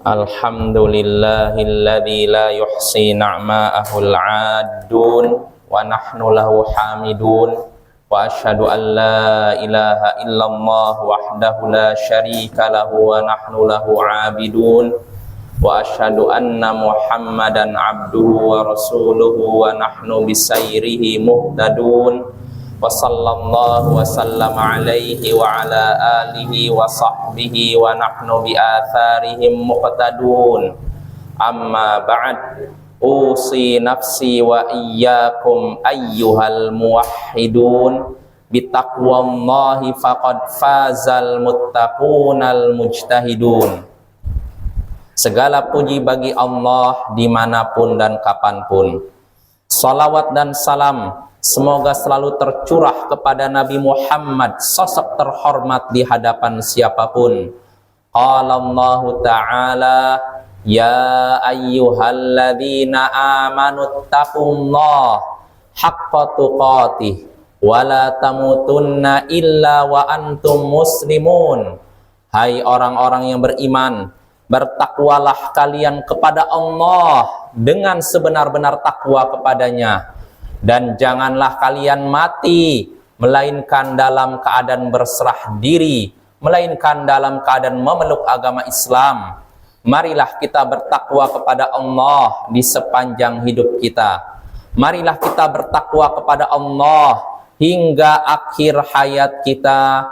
Alhamdulillahilladzi la yuhsi na'ma'ahul 'adun wa nahnu lahu hamidun wa asyhadu an la ilaha illallah wahdahu la syarika lahu wa nahnu lahu 'abidun wa asyhadu anna Muhammadan 'abduhu wa rasuluhu wa nahnu bisairihi muhtadun wa sallallahu wa sallam alaihi wa ala alihi wa sahbihi wa nahnu bi atharihim muqtadun. Amma ba'd, usi nafsi wa iyyakum ayyuhal muwahhidun bitaqwallahi faqad fazal muttaqunal mujtahidun. Segala puji bagi Allah dimanapun dan kapanpun. Salawat dan salam semoga selalu tercurah kepada Nabi Muhammad, sosok terhormat di hadapan siapapun. Qala Allah Ta'ala, ya ayyuhalladzina amanu taqullaha haqqa tuqatih wa la tamutunna illa wa antum muslimun. Hai orang-orang yang beriman, bertakwalah kalian kepada Allah dengan sebenar-benar takwa kepadanya, dan janganlah kalian mati melainkan dalam keadaan berserah diri, melainkan dalam keadaan memeluk agama Islam. Marilah kita bertakwa kepada Allah di sepanjang hidup kita. Marilah kita bertakwa kepada Allah hingga akhir hayat kita.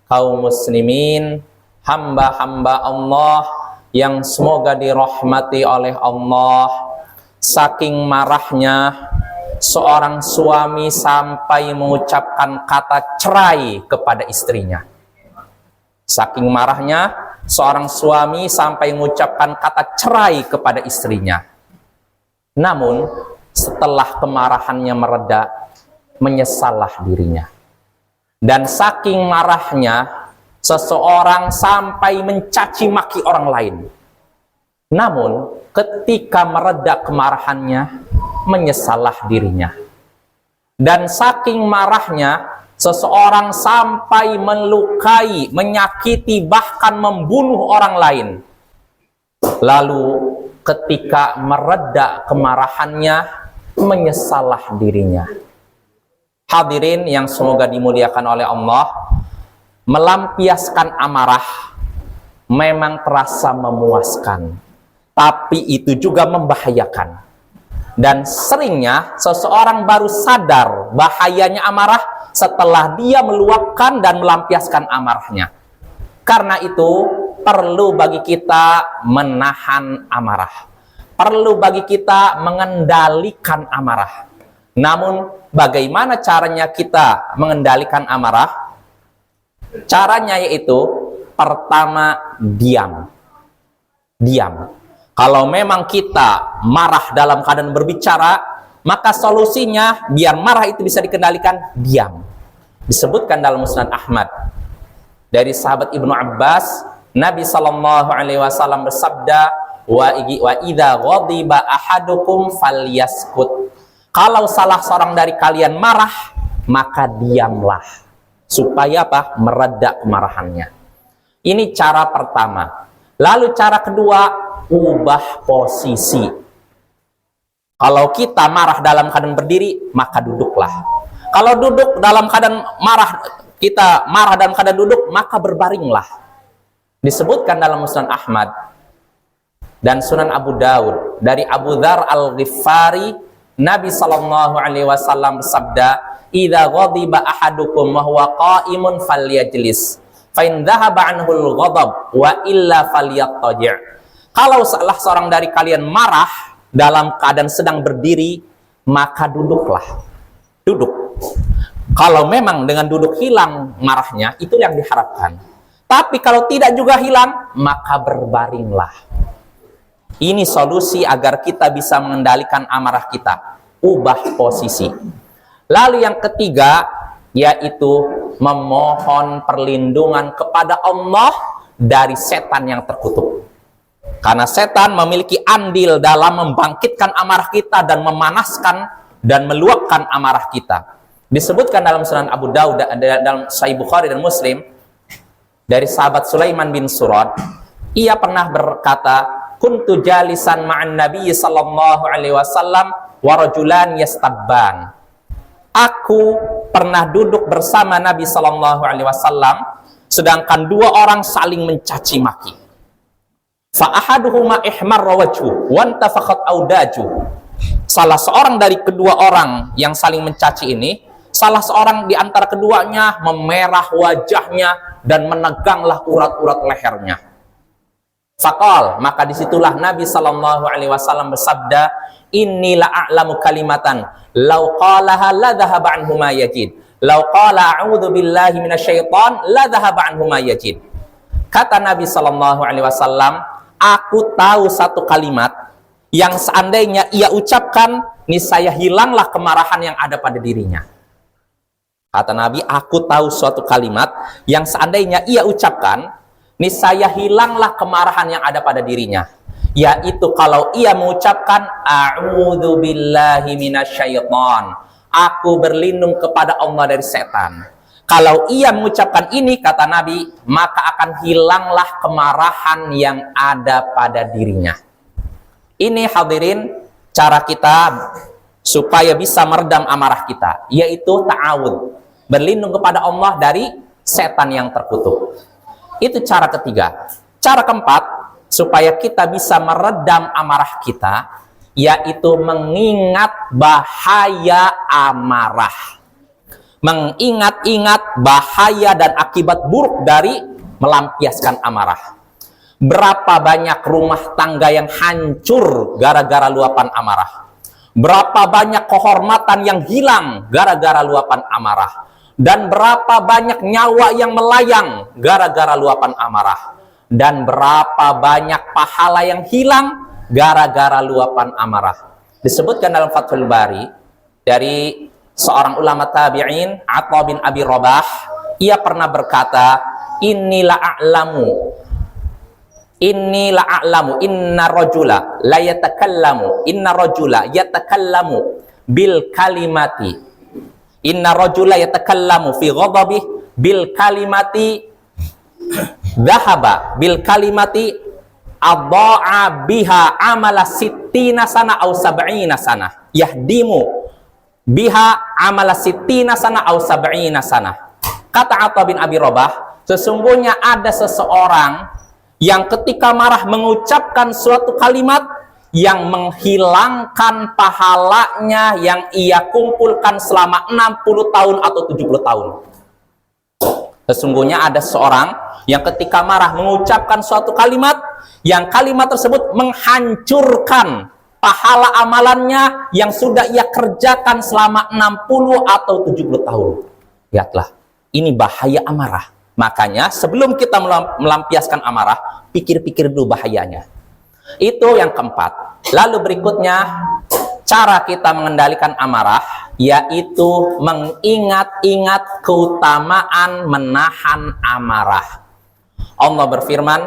Kaum muslimin, hamba-hamba Allah yang semoga dirahmati oleh Allah, saking marahnya seorang suami sampai mengucapkan kata cerai kepada istrinya. Saking marahnya seorang suami sampai mengucapkan kata cerai kepada istrinya. Namun setelah kemarahannya mereda, menyesallah dirinya. Dan saking marahnya seseorang sampai mencaci maki orang lain. Namun ketika mereda kemarahannya, menyesallah dirinya. Dan saking marahnya seseorang sampai melukai, menyakiti, bahkan membunuh orang lain. Lalu ketika mereda kemarahannya, menyesallah dirinya. Hadirin yang semoga dimuliakan oleh Allah, melampiaskan amarah memang terasa memuaskan, tapi itu juga membahayakan. Dan seringnya seseorang baru sadar bahayanya amarah setelah dia meluapkan dan melampiaskan amarahnya. Karena itu perlu bagi kita menahan amarah, perlu bagi kita mengendalikan amarah. Namun bagaimana caranya kita mengendalikan amarah? Caranya yaitu pertama, diam. Kalau memang kita marah dalam keadaan berbicara, maka solusinya biar marah itu bisa dikendalikan, diam. Disebutkan dalam Musnad Ahmad dari sahabat Ibnu Abbas, Nabi SAW bersabda, wa idza ghadiba ahadukum falyaskut. Kalau salah seorang dari kalian marah, maka diamlah. Supaya apa? Mereda kemarahannya. Ini cara pertama. Lalu cara kedua, ubah posisi. Kalau kita marah dalam keadaan berdiri, maka duduklah. Kalau duduk dalam keadaan marah, kita marah dalam keadaan duduk, maka berbaringlah. Disebutkan dalam Musnad Ahmad dan Sunan Abu Daud dari Abu Dzar Al-Ghifari, Nabi SAW bersabda, idza ghadiba ahadukum wa huwa qa'imun falyajlis fa in dhahaba anhu al-ghadab wa illa falyattaji'. Kalau salah seorang dari kalian marah dalam keadaan sedang berdiri, maka duduklah. Duduk. Kalau memang dengan duduk hilang marahnya, itu yang diharapkan. Tapi kalau tidak juga hilang, maka berbaringlah. Ini solusi agar kita bisa mengendalikan amarah kita. Ubah posisi. Lalu yang ketiga, yaitu memohon perlindungan kepada Allah dari setan yang terkutuk. Karena setan memiliki andil dalam membangkitkan amarah kita dan memanaskan dan meluapkan amarah kita. Disebutkan dalam Sunan Abu Daud, dalam Sahih Bukhari dan Muslim, dari sahabat Sulaiman bin Surad, ia pernah berkata, kuntu jalisan ma'an nabi sallallahu alaihi wasallam wa rajulan yastabban. Aku pernah duduk bersama Nabi sallallahu alaihi wasallam sedangkan dua orang saling mencaci maki. Fa ahaduhuma ihmarra wajhu wa antafakhat audaju. Salah seorang dari kedua orang yang saling mencaci ini, salah seorang di antara keduanya memerah wajahnya dan meneganglah urat-urat lehernya. Faqal, maka disitulah Nabi sallallahu alaihi wasallam bersabda, inni la'alamu kalimatan law qalaha la dhahaba anhu ma yajid, law qala a'udzu billahi minasyaiton la dhahaba anhu ma yajid. Kata Nabi sallallahu alaihi wasallam, aku tahu satu kalimat yang seandainya ia ucapkan niscaya hilanglah kemarahan yang ada pada dirinya. Kata Nabi, aku tahu suatu kalimat yang seandainya ia ucapkan niscaya hilanglah kemarahan yang ada pada dirinya, yaitu kalau ia mengucapkan a'udzu billahi minasyaiton, aku berlindung kepada Allah dari setan. Kalau ia mengucapkan ini, kata Nabi, maka akan hilanglah kemarahan yang ada pada dirinya. Ini hadirin cara kita supaya bisa meredam amarah kita, yaitu ta'awud, berlindung kepada Allah dari setan yang terkutuk. Itu cara ketiga. Cara keempat, supaya kita bisa meredam amarah kita, yaitu mengingat bahaya amarah. Mengingat-ingat bahaya dan akibat buruk dari melampiaskan amarah. Berapa banyak rumah tangga yang hancur gara-gara luapan amarah. Berapa banyak kehormatan yang hilang gara-gara luapan amarah. Dan berapa banyak nyawa yang melayang gara-gara luapan amarah. Dan berapa banyak pahala yang hilang gara-gara luapan amarah. Disebutkan dalam Fathul Bari dari seorang ulama tabi'in, Atha bin Abi Rabah, ia pernah berkata, inni la'alamu inna rajula la yatakallamu bil kalimati, inna rajula yatakallamu fi ghadabih bil kalimati dhahaba bil kalimati adha'a biha amala sittina sana au sab'ina sana yahdimu biha amala sittina sana au sab'ina sana. Kata Atha bin Abi Rabah, sesungguhnya ada seseorang yang ketika marah mengucapkan suatu kalimat yang menghilangkan pahalanya yang ia kumpulkan selama 60 tahun atau 70 tahun. Sesungguhnya ada seorang yang ketika marah mengucapkan suatu kalimat yang kalimat tersebut menghancurkan pahala amalannya yang sudah ia kerjakan selama 60 atau 70 tahun. Lihatlah, ini bahaya amarah. Makanya sebelum kita melampiaskan amarah, pikir-pikir dulu bahayanya. Itu yang keempat. Lalu berikutnya, cara kita mengendalikan amarah, yaitu mengingat-ingat keutamaan menahan amarah. Allah berfirman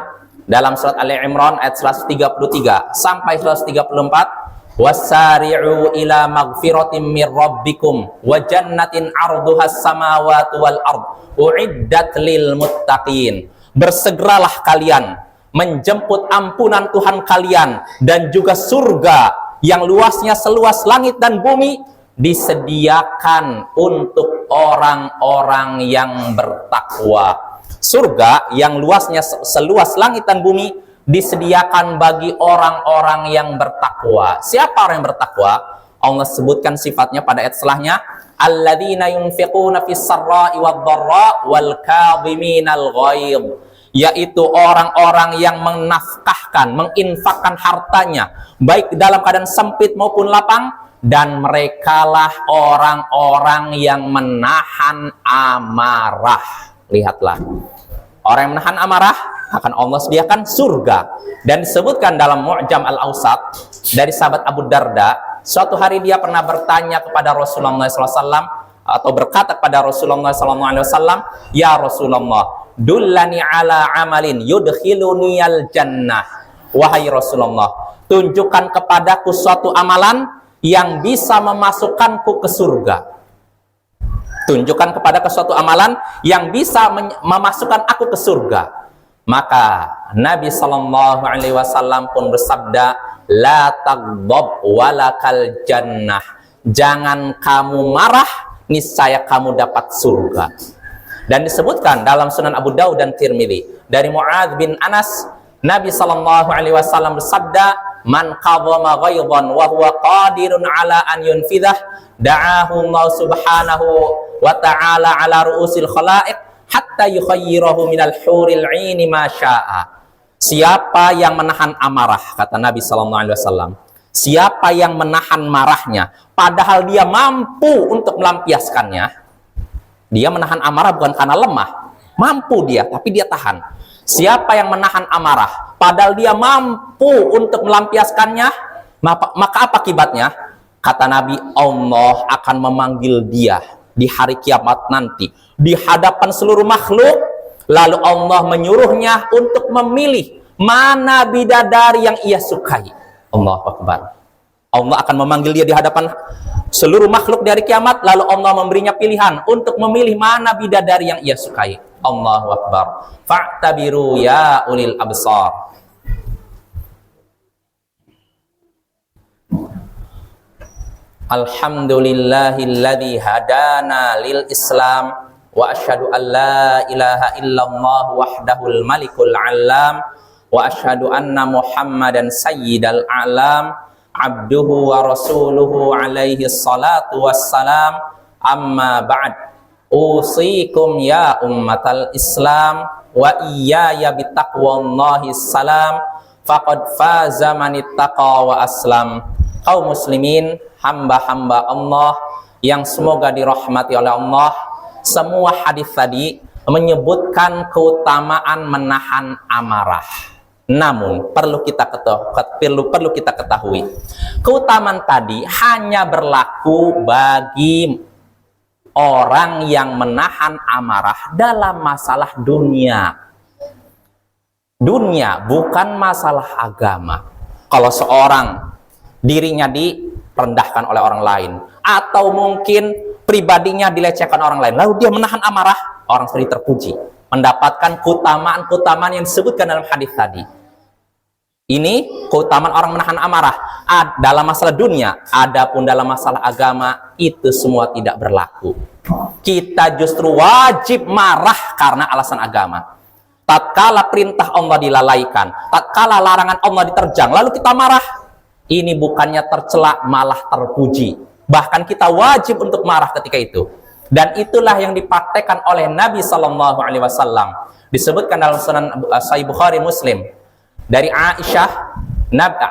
dalam surat Ali Imran ayat 133 sampai 134, wasari'u ila magfiratin mir rabbikum wa jannatin 'arduhas samawati wal ard uiddat lil muttaqin. Bersegeralah kalian menjemput ampunan Tuhan kalian dan juga surga yang luasnya seluas langit dan bumi disediakan untuk orang-orang yang bertakwa. Surga yang luasnya seluas langit dan bumi disediakan bagi orang-orang yang bertakwa. Siapa orang yang bertakwa? Allah sebutkan sifatnya pada ayat setelahnya, alladzina yunfiquna fis sarra'i wad dharra wal kadhiminal ghaidh, yaitu orang-orang yang menafkahkan, menginfakkan hartanya baik dalam keadaan sempit maupun lapang, dan merekalah orang-orang yang menahan amarah. Lihatlah, orang yang menahan amarah akan Allah sediakan surga. Dan disebutkan dalam Mu'jam Al-Awsat dari sahabat Abu Darda, suatu hari dia pernah bertanya kepada Rasulullah SAW, atau berkata kepada Rasulullah SAW, ya Rasulullah, dullani ala amalin yudkhiluni al jannah. Wahai Rasulullah, tunjukkan kepadaku suatu amalan yang bisa memasukkanku ke surga. Tunjukkan kepadaku suatu amalan yang bisa memasukkan aku ke surga. Maka Nabi Shallallahu Alaihi Wasallam pun bersabda, la taghdab walakal jannah. Jangan kamu marah, niscaya kamu dapat surga. Dan disebutkan dalam Sunan Abu Daud dan Tirmidzi dari Mu'adz bin Anas, Nabi Shallallahu Alaihi Wasallam bersabda, man qadhama ghaidhan wa huwa qadirun ala an yunfidah, da'ahu Allah subhanahu wa ta'ala ala ru'usil khalaiq hatta yukhayyirahu minal huril 'aini ma syaa. Siapa yang menahan amarah, kata Nabi Sallallahu Alaihi Wasallam, siapa yang menahan marahnya padahal dia mampu untuk melampiaskannya. Dia menahan amarah bukan karena lemah, mampu dia, tapi dia tahan. Siapa yang menahan amarah padahal dia mampu untuk melampiaskannya, maka apa akibatnya? Kata Nabi, Allah akan memanggil dia di hari kiamat nanti di hadapan seluruh makhluk, lalu Allah menyuruhnya untuk memilih mana bidadari yang ia sukai. Allahu Akbar. Allah akan memanggil dia di hadapan seluruh makhluk dari kiamat, lalu Allah memberinya pilihan untuk memilih mana bidadari yang ia sukai. Allahu Akbar. Fa'tabiru ya ulil absar. Alhamdulillahilladzi hadana lil Islam wa asyhadu an la ilaha illallah wahdahul malikul alam wa asyhadu anna Muhammadan sayyidal a'lam abduhu wa rasuluhu alaihi salatu wassalam. Amma ba'd, usikum ya ummatal Islam wa iyaya bitaqwallahi salam, faqad faza man ittaqa wa aslam. Kaum muslimin, hamba-hamba Allah yang semoga dirahmati oleh Allah, semua hadis tadi menyebutkan keutamaan menahan amarah. Namun perlu kita ketahui, keutamaan tadi hanya berlaku bagi orang yang menahan amarah dalam masalah dunia. Dunia bukan masalah agama. Kalau seorang dirinya direndahkan oleh orang lain, atau mungkin pribadinya dilecehkan orang lain, lalu dia menahan amarah, orang seperti terpuji, mendapatkan keutamaan-keutamaan yang disebutkan dalam hadis tadi. Ini keutamaan orang menahan amarah dalam masalah dunia. Adapun dalam masalah agama, itu semua tidak berlaku. Kita justru wajib marah karena alasan agama. Tatkala perintah Allah dilalaikan, tatkala larangan Allah diterjang, lalu kita marah, ini bukannya tercela, malah terpuji. Bahkan kita wajib untuk marah ketika itu. Dan itulah yang dipraktekkan oleh Nabi Sallallahu Alaihi Wasallam. Disebutkan dalam Sunan Sahih Bukhari Muslim dari Aisyah.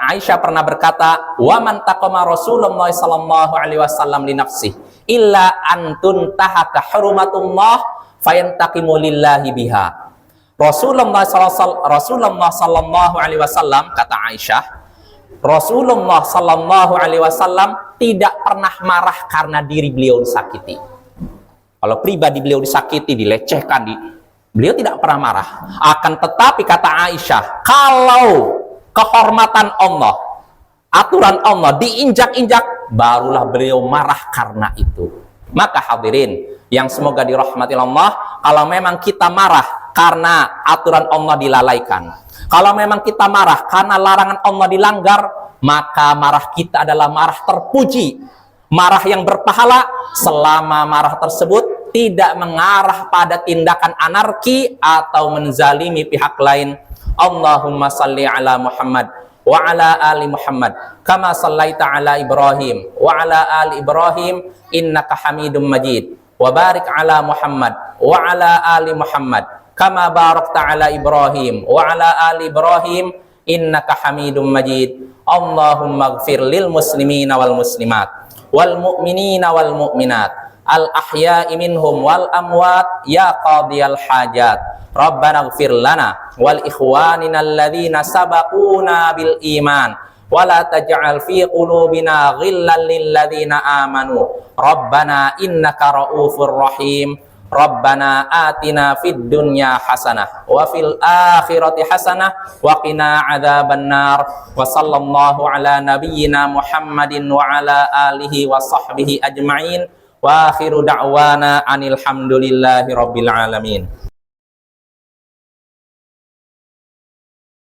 Aisyah pernah berkata, wa man taqama Rasulullah Sallallahu Alaihi Wasallam li nafsihi illa an tuntahaka hurumatullah fayantaqimu lillahi biha. Rasulullah Sallallahu Alaihi Wasallam, kata Aisyah, Rasulullah Sallallahu Alaihi Wasallam tidak pernah marah karena diri beliau disakiti. Kalau pribadi beliau disakiti, dilecehkan, beliau tidak pernah marah. Akan tetapi kata Aisyah, kalau kehormatan Allah, aturan Allah diinjak-injak, barulah beliau marah karena itu. Maka hadirin yang semoga dirahmati Allah, kalau memang kita marah karena aturan Allah dilalaikan, kalau memang kita marah karena larangan Allah dilanggar, maka marah kita adalah marah terpuji, marah yang berpahala, selama marah tersebut tidak mengarah pada tindakan anarki atau menzalimi pihak lain. Allahumma salli ala Muhammad wa ala ali Muhammad kama sallaita ala Ibrahim wa ala ali Ibrahim innaka Hamidum Majid, wa barik ala Muhammad wa ala ali Muhammad kama barakta ala Ibrahim wa ala ali Ibrahim innaka Hamidum Majid. Allahumma ighfir lil muslimina wal muslimat wal mu'minina wal mu'minat al ahya'i minhum wal amwat ya qadiyal hajat. Rabbana ighfir lana wal ikhwanina alladhina sabaquna bil iman wa la taj'al fi qulubina ghillan lil ladzina amanu Rabbana innaka raufur rahim. Rabbana atina fid dunya hasanah wa fil akhirati hasanah wa qina adzabannar. Wa sallallahu ala nabiyyina Muhammadin wa ala alihi wa sahbihi ajma'in. Wa akhiru da'wana anil hamdulillahi rabbil alamin.